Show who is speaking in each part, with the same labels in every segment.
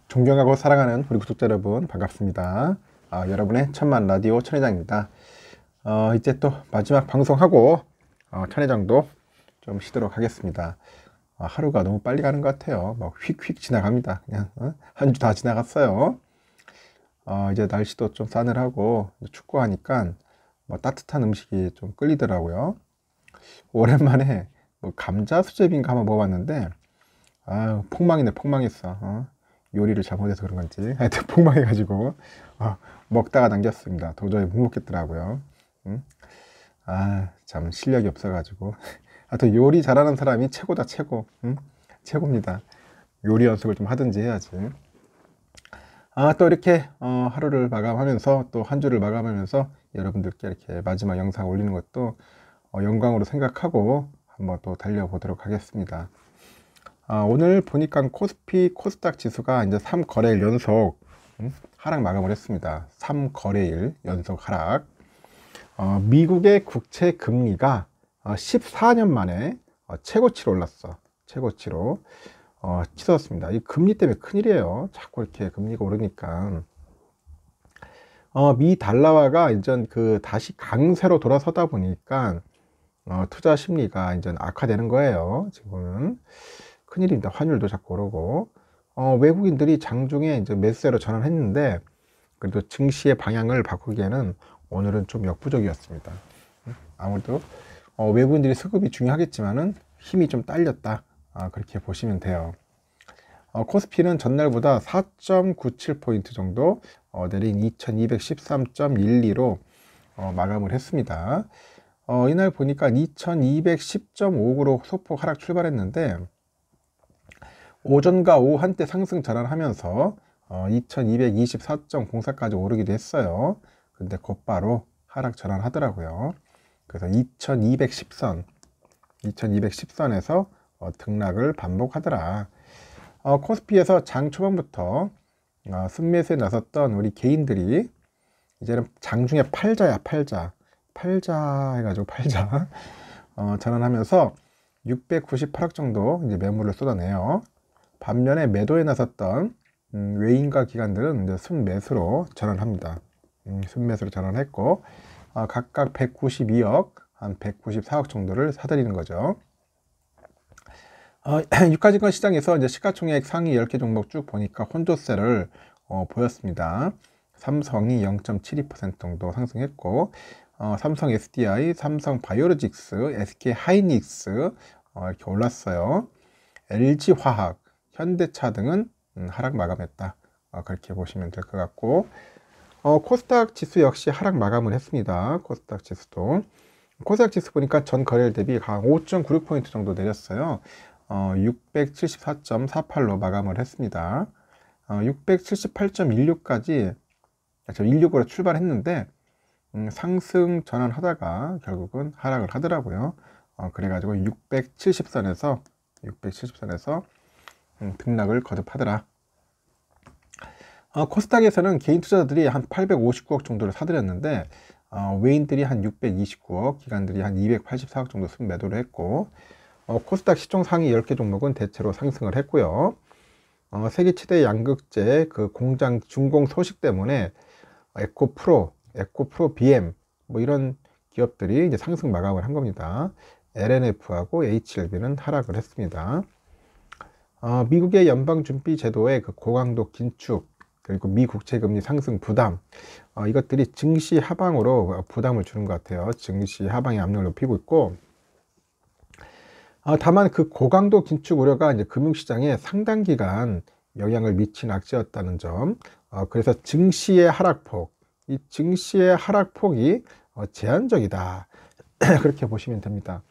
Speaker 1: 존경하고 사랑하는 우리 구독자 여러분 반갑습니다. 여러분의 천만 라디오 천회장입니다. 이제 또 마지막 방송하고 천회장도 좀 쉬도록 하겠습니다. 하루가 너무 빨리 가는 것 같아요. 막 휙휙 지나갑니다. 그냥 한 주 다 지나갔어요. 이제 날씨도 좀 싸늘하고 춥고 하니까 뭐 따뜻한 음식이 좀 끌리더라고요. 오랜만에 뭐 감자 수제비인가 한번 먹어봤는데 폭망이네, 폭망했어. 요리를 잘못해서 그런 건지 하여튼 폭망해가지고 먹다가 남겼습니다. 도저히 못 먹겠더라고요. 응? 참 실력이 없어가지고 하여튼 요리 잘하는 사람이 최고다, 최고. 응? 최고입니다. 요리 연습을 좀 하든지 해야지. 또 이렇게 하루를 마감하면서 또 한 주를 마감하면서 여러분들께 이렇게 마지막 영상 올리는 것도 영광으로 생각하고 한번 또 달려보도록 하겠습니다. 오늘 보니까 코스피 코스닥 지수가 이제 3거래일 연속 하락 마감을 했습니다. 3거래일 연속 하락. 미국의 국채 금리가 14년 만에 최고치로 올랐어. 최고치로 치솟았습니다. 이 금리 때문에 큰일이에요. 자꾸 이렇게 금리가 오르니까. 미 달러화가 이제 다시 강세로 돌아서다 보니까 투자 심리가 이제 악화되는 거예요. 지금은. 큰일입니다. 환율도 자꾸 오르고 외국인들이 장중에 이제 매수세로 전환했는데 그래도 증시의 방향을 바꾸기에는 오늘은 좀 역부족이었습니다. 아무래도 외국인들이 수급이 중요하겠지만은 힘이 좀 딸렸다, 그렇게 보시면 돼요. 코스피는 전날보다 4.97포인트 정도 내린 2213.12로 마감을 했습니다. 이날 보니까 2210.59로 소폭 하락 출발했는데 오전과 오후 한때 상승 전환하면서 2224.04까지 오르기도 했어요. 근데 곧바로 하락 전환하더라고요. 그래서 2210선에서 등락을 반복하더라. 코스피에서 장 초반부터 순매수에 나섰던 우리 개인들이 이제는 장중에 팔자 해가지고 팔자 전환하면서 698억 정도 이제 매물을 쏟아내요. 반면에 매도에 나섰던 외인과 기관들은 이제 순매수로 전환합니다. 순매수로 전환했고 각각 192억, 한 194억 정도를 사들이는 거죠. 유가증권 시장에서 이제 시가총액 상위 10개 종목 쭉 보니까 혼조세를 보였습니다. 삼성이 0.72% 정도 상승했고 삼성 SDI, 삼성 바이오로직스, SK 하이닉스 이렇게 올랐어요. LG 화학, 현대차 등은 하락 마감했다. 그렇게 보시면 될 것 같고 코스닥 지수 역시 하락 마감을 했습니다. 코스닥 지수도 코스닥 지수 보니까 전 거래일 대비 한 5.96포인트 정도 내렸어요. 674.48로 마감을 했습니다. 678.16까지 16으로 출발했는데 상승 전환하다가 결국은 하락을 하더라고요. 그래가지고 670선에서 등락을 거듭하더라. 코스닥에서는 개인 투자자들이 한 859억 정도를 사들였는데 외인들이 한 629억, 기관들이 한 284억 정도 순매도를 했고 코스닥 시총 상위 10개 종목은 대체로 상승을 했고요. 세계 최대 양극재 그 공장 준공 소식 때문에 에코프로 BM 뭐 이런 기업들이 이제 상승 마감을 한 겁니다. LNF하고 HLB는 하락을 했습니다. 미국의 연방준비제도의 그 고강도 긴축, 그리고 미 국채금리 상승 부담, 이것들이 증시 하방으로 부담을 주는 것 같아요. 증시 하방의 압력을 높이고 있고, 다만 그 고강도 긴축 우려가 이제 금융시장에 상당 기간 영향을 미친 악재였다는 점, 그래서 증시의 하락폭, 이 증시의 하락폭이 제한적이다. 그렇게 보시면 됩니다.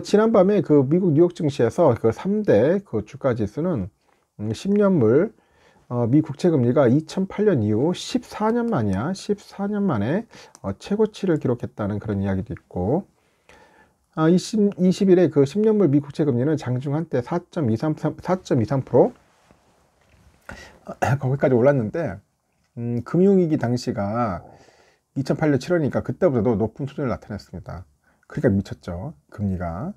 Speaker 1: 지난밤에 그 미국 뉴욕 증시에서 그 3대 그 주가 지수는 10년물 미 국채 금리가 2008년 이후 14년 만이야. 14년 만에 최고치를 기록했다는 그런 이야기도 있고 20일에 그 10년물 미 국채 금리는 장중 한때 4.23% 거기까지 올랐는데 금융위기 당시가 2008년 7월이니까 그때보다도 높은 수준을 나타냈습니다. 그러니까 미쳤죠. 금리가.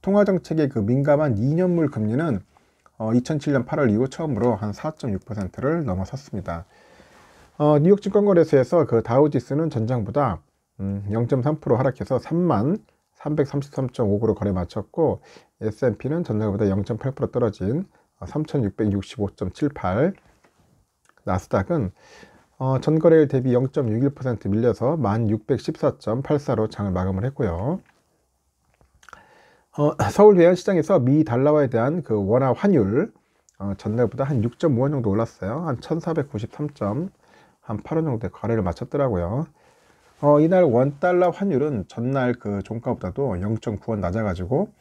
Speaker 1: 통화정책에 그 민감한 2년물 금리는 2007년 8월 이후 처음으로 한 4.6%를 넘어섰습니다. 뉴욕 증권거래소에서 그 다우지수는 전장보다 0.3% 하락해서 3333.59로 거래 마쳤고, S&P는 전장보다 0.8% 떨어진 3665.78, 나스닥은 전거래일 대비 0.61% 밀려서 1614.84로 장을 마감을 했고요. 서울 외환시장에서 미 달러화에 대한 그 원화 환율 전날보다 한 6.5원 정도 올랐어요. 한 1493.8원 정도의 거래를 마쳤더라고요. 이날 원달러 환율은 전날 그 종가보다도 0.9원 낮아가지고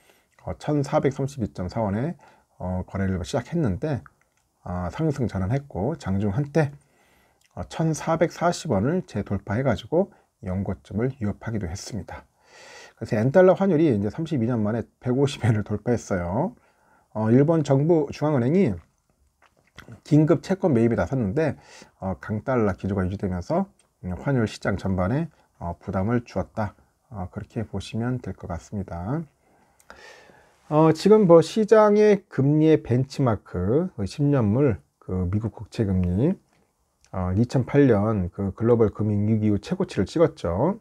Speaker 1: 1432.4원에 거래를 시작했는데 상승 전환했고, 장중 한때 1440원을 재돌파해가지고 연고점을 위협하기도 했습니다. 그래서 엔달러 환율이 이제 32년 만에 150엔을 돌파했어요. 일본 정부 중앙은행이 긴급 채권 매입에 나섰는데 강달러 기조가 유지되면서 환율 시장 전반에 부담을 주었다. 그렇게 보시면 될 것 같습니다. 지금 뭐 시장의 금리의 벤치마크 10년물 그 미국 국채금리 2008년 그 글로벌 금융위기 이후 최고치를 찍었죠.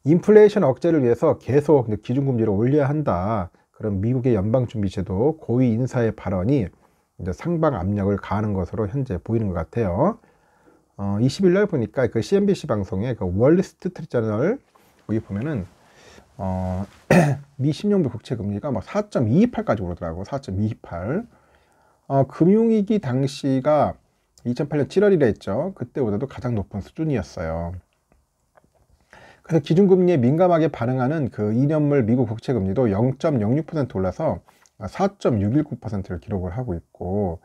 Speaker 1: 인플레이션 억제를 위해서 계속 기준금리를 올려야 한다. 그럼 미국의 연방준비제도 고위 인사의 발언이 이제 상방 압력을 가하는 것으로 현재 보이는 것 같아요. 20일 날 보니까 그 CNBC 방송에 그 월스트리트저널 여기 보면은 미 10년물 국채 금리가 막 4.228까지 오르더라고. 4.228. 금융위기 당시가 2008년 7월이라 했죠. 그때보다도 가장 높은 수준이었어요. 그래서 기준금리에 민감하게 반응하는 그 2년물 미국 국채 금리도 0.06% 올라서 4.619%를 기록을 하고 있고,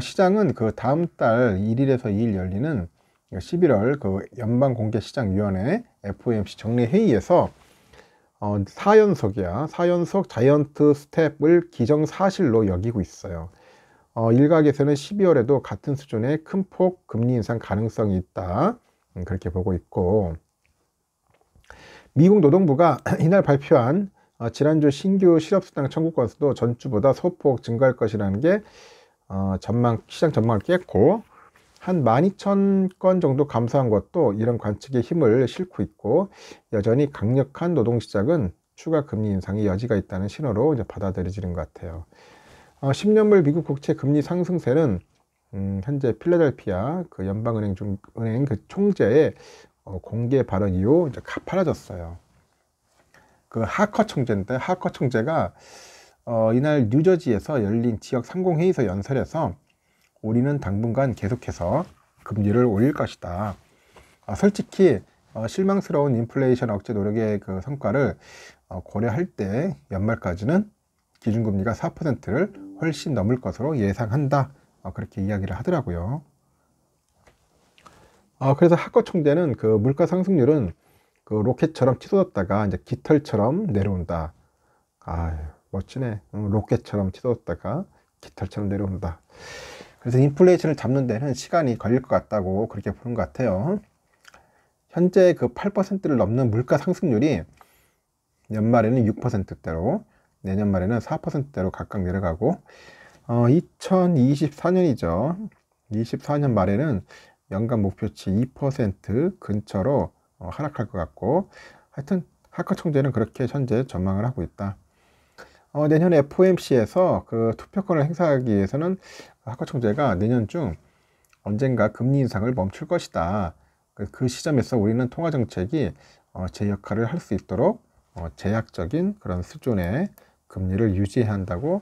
Speaker 1: 시장은 그 다음 달 1일에서 2일 열리는 11월 그 연방공개시장위원회 FOMC 정례회의에서 4연속 자이언트 스텝을 기정사실로 여기고 있어요. 일각에서는 12월에도 같은 수준의 큰 폭 금리 인상 가능성이 있다. 그렇게 보고 있고, 미국 노동부가 이날 발표한 지난주 신규 실업수당 청구 건수도 전주보다 소폭 증가할 것이라는 게 시장 전망을 깼고, 한 12,000건 정도 감소한 것도 이런 관측의 힘을 싣고 있고, 여전히 강력한 노동시장은 추가 금리 인상의 여지가 있다는 신호로 이제 받아들여지는 것 같아요. 10년물 미국 국채 금리 상승세는 현재 필라델피아 그 연방은행 은행 그 총재의 공개 발언 이후 이제 가파라졌어요. 그 하커 총재인데, 하커 총재가 이날 뉴저지에서 열린 지역 상공회의소 연설에서 우리는 당분간 계속해서 금리를 올릴 것이다. 솔직히 실망스러운 인플레이션 억제 노력의 그 성과를 고려할 때 연말까지는 기준금리가 4%를 훨씬 넘을 것으로 예상한다. 그렇게 이야기를 하더라고요. 그래서 하커 총재는 그 물가 상승률은 그 로켓처럼 치솟았다가 이제 깃털처럼 내려온다. 멋지네. 로켓처럼 치솟았다가 깃털처럼 내려온다. 그래서 인플레이션을 잡는 데는 시간이 걸릴 것 같다고 그렇게 보는 것 같아요. 현재 그 8%를 넘는 물가 상승률이 연말에는 6%대로, 내년 말에는 4%대로 각각 내려가고, 2024년이죠. 24년 말에는 연간 목표치 2% 근처로 하락할 것 같고, 하여튼 하커 총재는 그렇게 현재 전망을 하고 있다. 내년 FOMC에서 그 투표권을 행사하기 위해서는 하커 총재가 내년 중 언젠가 금리 인상을 멈출 것이다. 그 시점에서 우리는 통화 정책이 제 역할을 할 수 있도록 제약적인 그런 수준의 금리를 유지해야 한다고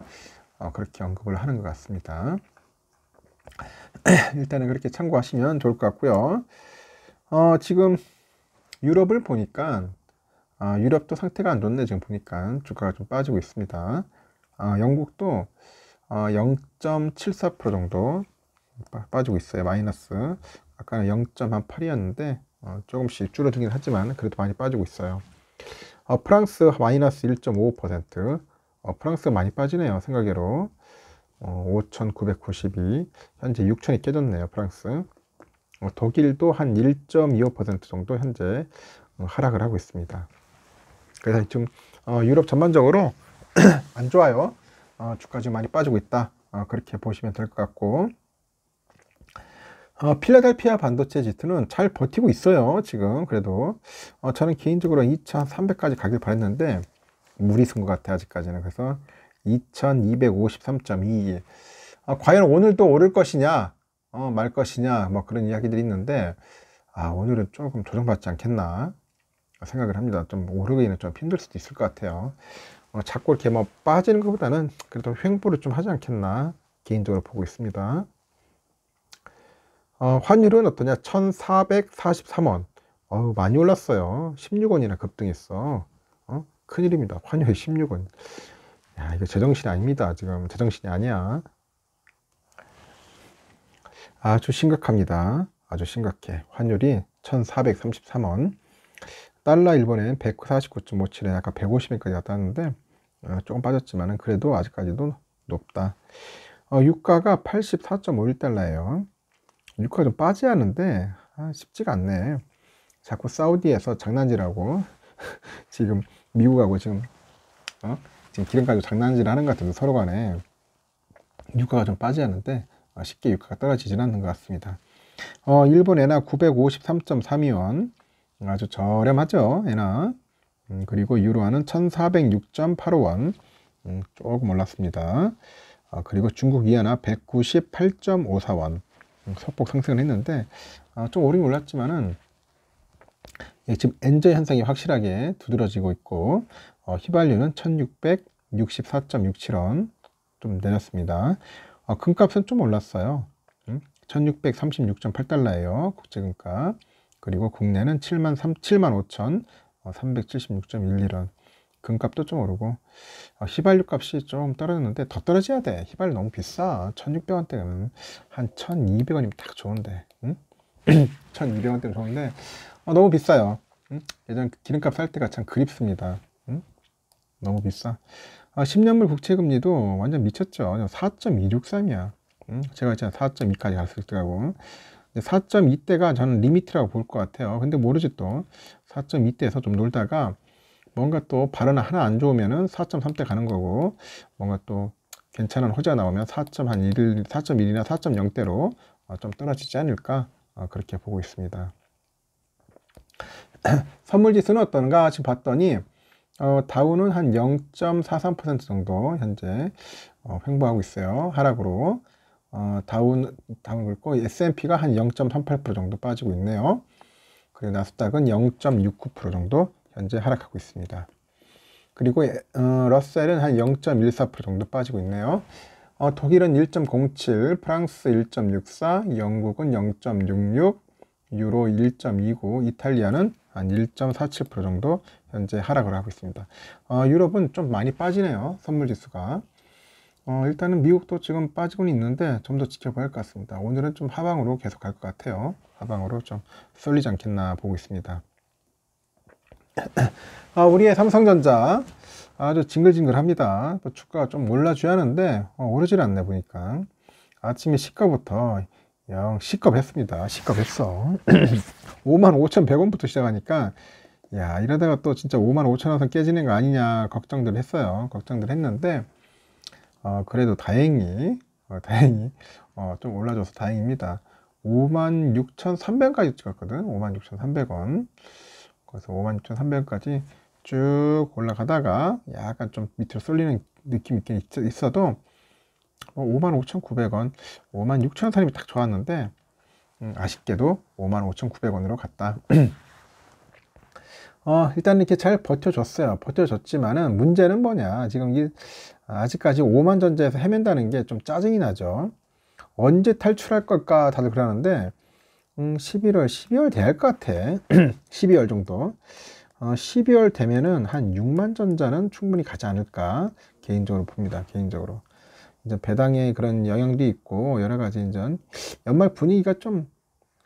Speaker 1: 그렇게 언급을 하는 것 같습니다. 일단은 그렇게 참고하시면 좋을 것 같고요. 지금 유럽을 보니까 유럽도 상태가 안 좋네. 지금 보니까 주가가 좀 빠지고 있습니다. 영국도 0.74% 정도 빠지고 있어요. 마이너스. 아까는 0.8이었는데 조금씩 줄어들긴 하지만 그래도 많이 빠지고 있어요. 프랑스 마이너스 1.55%. 프랑스가 많이 빠지네요. 생각외로. 5,992. 현재 6,000이 깨졌네요. 프랑스. 독일도 한 1.25% 정도 현재 하락을 하고 있습니다. 그래서 지금 유럽 전반적으로 안 좋아요. 주가 지금 많이 빠지고 있다. 그렇게 보시면 될 것 같고, 필라델피아 반도체 지수는 잘 버티고 있어요. 지금 그래도 저는 개인적으로 2300까지 가길 바랬는데 무리 쓴 것 같아 아직까지는. 그래서 2253.22. 과연 오늘도 오를 것이냐 말 것이냐 뭐 그런 이야기들이 있는데, 오늘은 조금 조정받지 않겠나 생각을 합니다. 좀 오르기는 좀 힘들 수도 있을 것 같아요. 자꾸 이렇게 뭐 빠지는 것보다는 그래도 횡보를 좀 하지 않겠나 개인적으로 보고 있습니다. 환율은 어떠냐? 1443원. 많이 올랐어요. 16원이나 급등했어. 큰일입니다. 환율이 16원. 야, 이거 제정신이 아닙니다. 지금 제정신이 아니야. 아주 심각합니다. 아주 심각해. 환율이 1433원. 달러 일본엔 149.57에 약간 150엔까지 갔다 왔는데 조금 빠졌지만은 그래도 아직까지도 높다. 유가가 84.51달러예요. 유가가 좀 빠져야 하는데 쉽지가 않네. 자꾸 사우디에서 장난질하고 지금 미국하고 지금 기름 가지고 장난질 하는 것 같은데 서로 간에 유가가 좀 빠져야 하는데 쉽게 유가가 떨어지진 않는 것 같습니다. 일본 엔화 953.32원. 아주 저렴하죠, 엔화. 그리고 유로화는 1406.85원. 조금 올랐습니다. 그리고 중국 위안화 198.54원. 소폭 상승을 했는데 좀 오르긴 올랐지만은 지금 엔저 현상이 확실하게 두드러지고 있고, 휘발유는 1664.67원 좀 내렸습니다. 금값은 좀 올랐어요. 1636.8달러예요 국제금값. 그리고 국내는 75,376.11원. 금값도 좀 오르고, 휘발유 값이 좀 떨어졌는데 더 떨어져야 돼. 휘발유 너무 비싸. 1600원대면 한 1200원이면 딱 좋은데, 응? 1200원대면 좋은데 너무 비싸요. 응? 예전 기름값 살 때가 참 그립습니다. 응? 너무 비싸. 10년물 국채금리도 완전 미쳤죠. 4.263이야. 응? 제가 있잖아 4.2까지 갔을 때하고 4.2대가 저는 리미트라고 볼 것 같아요. 근데 모르지 또 4.2대에서 좀 놀다가 뭔가 또 발언 하나 안 좋으면은 4.3대 가는 거고, 뭔가 또 괜찮은 호재가 나오면 4.1이나 4.0대로 좀 떨어지지 않을까 그렇게 보고 있습니다. 선물 지수는 어떤가 지금 봤더니 다우는 한 0.43% 정도 현재 횡보하고 있어요. 하락으로. 다우는 그렇고 S&P가 한 0.38% 정도 빠지고 있네요. 그리고 나스닥은 0.69% 정도 현재 하락하고 있습니다. 그리고 러셀은 한 0.14% 정도 빠지고 있네요. 독일은 1.07, 프랑스 1.64, 영국은 0.66, 유로 1.29, 이탈리아는 한 1.47% 정도 현재 하락을 하고 있습니다. 유럽은 좀 많이 빠지네요. 선물지수가. 일단은 미국도 지금 빠지고는 있는데 좀 더 지켜봐야 할 것 같습니다. 오늘은 좀 하방으로 계속 갈 것 같아요. 하방으로 좀 쏠리지 않겠나 보고 있습니다. 우리의 삼성전자 아주 징글징글합니다. 주가가 좀 올라줘야 하는데 오르질 않네 보니까. 아침에 시가부터 영 시겁했습니다. 시겁했어. 55,100원부터 시작하니까 야, 이러다가 또 진짜 55,000원 선 깨지는 거 아니냐 걱정들 했어요. 걱정들 했는데 그래도 다행히 좀 올라줘서 다행입니다. 56,300원까지 찍었거든. 56,300원. 그래서 56,300원까지 쭉 올라가다가 약간 좀 밑으로 쏠리는 느낌이 있긴 있어도 55,900원, 56,000원선이 딱 좋았는데 아쉽게도 55,900원으로 갔다. 일단 이렇게 잘 버텨줬어요. 버텨줬지만은 문제는 뭐냐. 지금 이게 아직까지 5만 전자에서 헤맨다는 게 좀 짜증이 나죠. 언제 탈출할 걸까 다들 그러는데 12월 돼야 할 것 같아. 12월 정도. 12월 되면은 한 6만 전자는 충분히 가지 않을까 개인적으로 봅니다. 개인적으로. 이제 배당의 그런 영향도 있고 여러 가지 이제 연말 분위기가 좀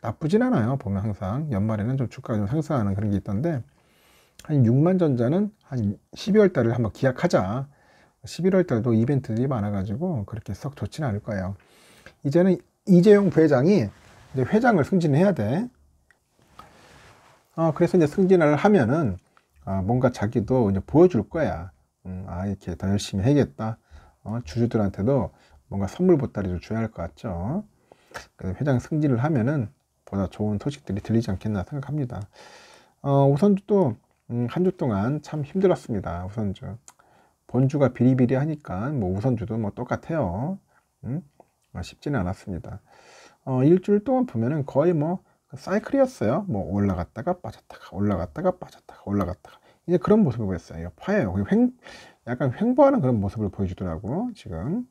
Speaker 1: 나쁘진 않아요. 보면 항상 연말에는 좀 주가가 좀 상승하는 그런 게 있던데 한 6만 전자는 한 12월 달을 한번 기약하자. 11월 달도 이벤트들이 많아가지고 그렇게 썩 좋지는 않을 거예요. 이제는 이재용 부회장이 이제 회장을 승진해야 돼. 그래서 이제 승진을 하면은 뭔가 자기도 이제 보여줄 거야. 이렇게 더 열심히 해야겠다. 주주들한테도 뭔가 선물 보따리를 줘야 할 것 같죠. 그래서 회장 승진을 하면은 보다 좋은 소식들이 들리지 않겠나 생각합니다. 우선주도 한 주 동안 참 힘들었습니다. 우선주 본주가 비리비리 하니까 뭐 우선주도 뭐 똑같아요. 쉽지는 않았습니다. 일주일 동안 보면은 거의 뭐 사이클이었어요. 뭐 올라갔다가 빠졌다가 올라갔다가 빠졌다가 올라갔다가 이제 그런 모습을 보였어요. 파예요. 약간 횡보하는 그런 모습을 보여주더라고 지금.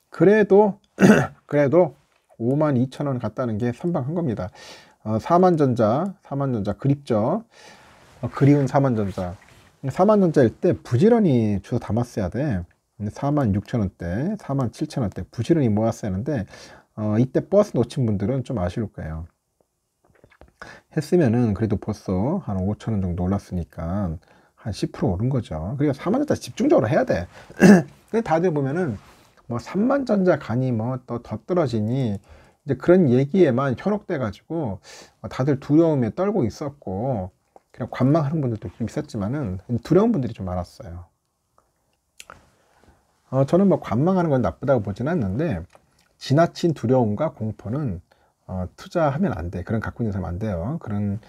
Speaker 1: 그래도 52,000원 갔다는 게 선방한 겁니다. 사만전자 그립죠. 그리운 사만전자. 사만전자일 때 부지런히 주워 담았어야 돼. 46,000원대, 47,000원대 부지런히 모았어야 하는데 이때 버스 놓친 분들은 좀 아쉬울 거예요. 했으면은 그래도 벌써 한 5,000원 정도 올랐으니까 한 10% 오른 거죠. 그러니까 사만전자 집중적으로 해야 돼. 근데 다들 보면은 뭐 3만전자 간이 뭐 더 떨어지니 이제 그런 얘기에만 현혹돼 가지고 다들 두려움에 떨고 있었고 그냥 관망하는 분들도 좀 있었지만은 두려운 분들이 좀 많았어요. 저는 뭐 관망하는 건 나쁘다고 보진 않는데 지나친 두려움과 공포는 투자하면 안 돼. 그런 갖고 있는 사람 안 돼요. 그런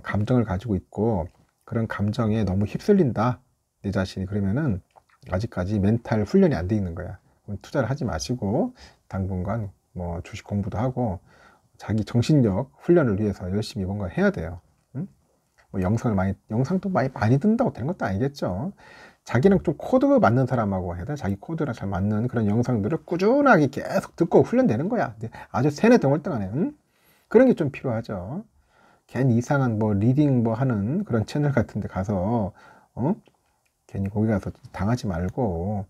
Speaker 1: 감정을 가지고 있고 그런 감정에 너무 휩쓸린다. 내 자신이 그러면은 아직까지 멘탈 훈련이 안 돼 있는 거야. 투자를 하지 마시고 당분간 뭐 주식 공부도 하고 자기 정신력 훈련을 위해서 열심히 뭔가 해야 돼요. 뭐 영상도 많이 든다고 되는 것도 아니겠죠. 자기랑 좀 코드 맞는 사람하고 해야 돼. 자기 코드랑 잘 맞는 그런 영상들을 꾸준하게 계속 듣고 훈련되는 거야. 아주 세뇌등월등하네. 그런 게 좀 필요하죠. 괜히 이상한 뭐 리딩 뭐 하는 그런 채널 같은 데 가서 괜히 거기 가서 당하지 말고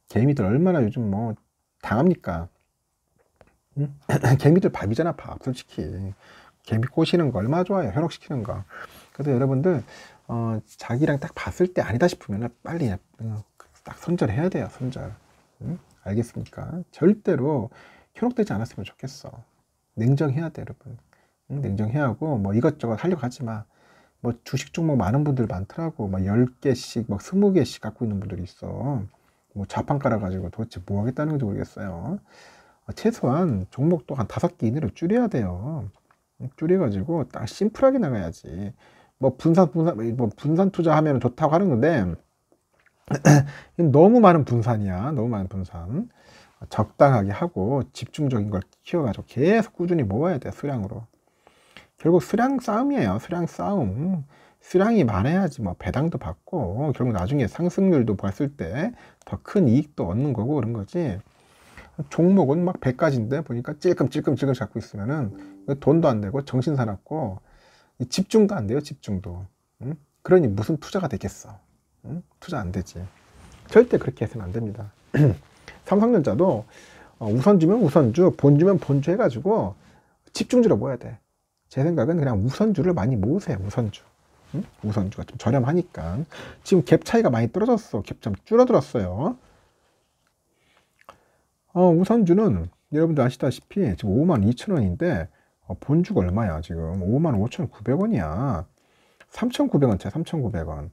Speaker 1: 개미들 얼마나 요즘 뭐 당합니까? 개미들 밥이잖아, 밥. 솔직히 개미 꼬시는 거 얼마나 좋아요. 현혹시키는 거. 그래서 여러분들 자기랑 딱 봤을 때 아니다 싶으면 빨리 딱 손절해야 돼요. 손절. 알겠습니까? 절대로 현혹되지 않았으면 좋겠어. 냉정해야 돼, 여러분. 냉정해야 하고 뭐 이것저것 하려고 하지 마. 뭐 주식 종목 많은 분들 많더라고. 막 10개씩 막 20개씩 갖고 있는 분들이 있어. 뭐 자판 깔아가지고 도대체 뭐 하겠다는 건지 모르겠어요. 최소한 종목도 한 5개 이내로 줄여야 돼요. 줄여가지고 딱 심플하게 나가야지. 뭐 분산 투자하면 좋다고 하는 건데 너무 많은 분산이야. 너무 많은 분산. 적당하게 하고 집중적인 걸 키워가지고 계속 꾸준히 모아야 돼. 수량으로. 결국 수량 싸움이에요. 수량 싸움. 수량이 많아야지 뭐 배당도 받고 결국 나중에 상승률도 봤을 때 더 큰 이익도 얻는 거고 그런 거지. 종목은 막 100가지인데 보니까 찔끔찔끔 갖고 있으면은 돈도 안 되고 정신 사납고 집중도 안 돼요. 집중도. 그러니 무슨 투자가 되겠어. 투자 안 되지. 절대 그렇게 해서는 안 됩니다. 삼성전자도 우선주면 우선주, 본주면 본주 해가지고 집중주로 모아야 돼. 제 생각은 그냥 우선주를 많이 모으세요. 우선주. 우선주가 좀 저렴하니까. 지금 갭 차이가 많이 떨어졌어. 갭 좀 줄어들었어요. 우선주는 여러분들 아시다시피 지금 52,000원인데 본주가 얼마야? 지금 55,900원이야. 3,900원째. 3,900원.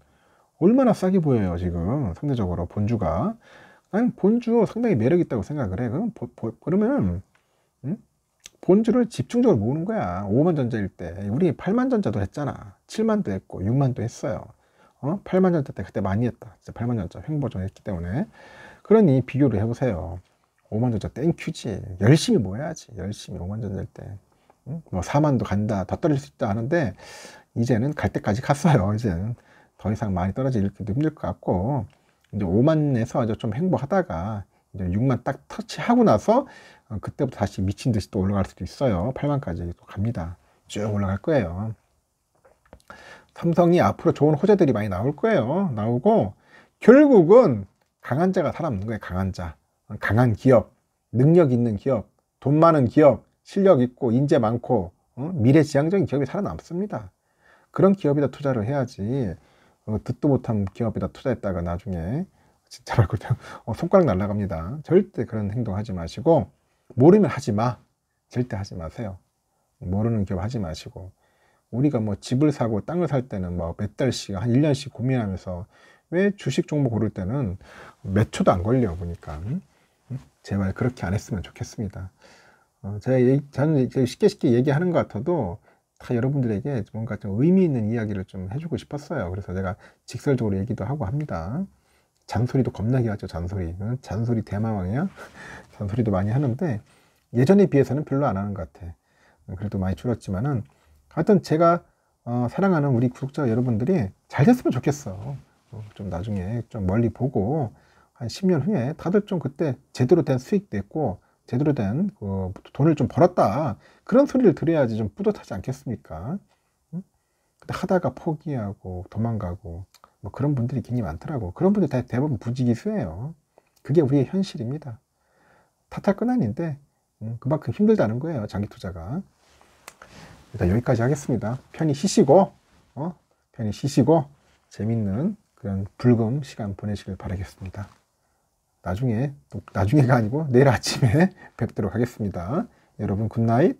Speaker 1: 얼마나 싸게 보여요 지금 상대적으로 본주가. 나는 본주 상당히 매력 있다고 생각을 해. 그러면 본주를 집중적으로 모으는 거야. 5만전자일 때 우리 8만전자도 했잖아. 7만도 했고 6만도 했어요. 8만전자 때 그때 많이 했다. 진짜 8만전자 횡보전 했기 때문에. 그러니 비교를 해보세요. 5만전자 땡큐지. 열심히 모아야지. 열심히 5만전자일 때. 뭐 4만도 간다. 더 떨어질 수 있다 하는데 이제는 갈 때까지 갔어요. 이제는 더 이상 많이 떨어지기도 힘들 것 같고 이제 5만에서 아주 좀 횡보하다가 이제 6만 딱 터치하고 나서 그때부터 다시 미친 듯이 또 올라갈 수도 있어요. 8만까지 또 갑니다. 쭉 올라갈 거예요. 삼성이 앞으로 좋은 호재들이 많이 나올 거예요. 나오고 결국은 강한 자가 살아남는 거예요. 강한 자. 강한 기업, 능력 있는 기업, 돈 많은 기업, 실력 있고 인재 많고 미래지향적인 기업이 살아남습니다. 그런 기업에다 투자를 해야지 듣도 못한 기업에다 투자했다가 나중에 진짜 말 그대로 손가락 날아갑니다. 절대 그런 행동 하지 마시고 모르면 하지 마. 절대 하지 마세요. 모르는 기업 하지 마시고 우리가 뭐 집을 사고 땅을 살 때는 뭐 몇 달씩 한 1년씩 고민하면서 왜 주식 종목 고를 때는 몇 초도 안 걸려 보니까. 제발 그렇게 안 했으면 좋겠습니다. 저는 이제 쉽게 얘기하는 것 같아도 다 여러분들에게 뭔가 좀 의미 있는 이야기를 좀 해주고 싶었어요. 그래서 제가 직설적으로 얘기도 하고 합니다. 잔소리도 겁나게 하죠, 잔소리. 잔소리 대마왕이야? 잔소리도 많이 하는데 예전에 비해서는 별로 안 하는 것 같아. 그래도 많이 줄었지만은 하여튼 제가 사랑하는 우리 구독자 여러분들이 잘 됐으면 좋겠어. 좀 나중에 좀 멀리 보고 한 10년 후에 다들 좀 그때 제대로 된 수익 냈고 제대로 된 돈을 좀 벌었다, 그런 소리를 들어야지 좀 뿌듯하지 않겠습니까? 응? 근데 하다가 포기하고 도망가고 뭐 그런 분들이 굉장히 많더라고. 그런 분들 대부분 부지기수예요. 그게 우리의 현실입니다. 탓할 건 아닌데 그만큼 힘들다는 거예요, 장기 투자가. 일단 여기까지 하겠습니다. 편히 쉬시고 재밌는 그런 불금 시간 보내시길 바라겠습니다. 나중에가 아니고 내일 아침에 뵙도록 하겠습니다. 여러분 굿나잇.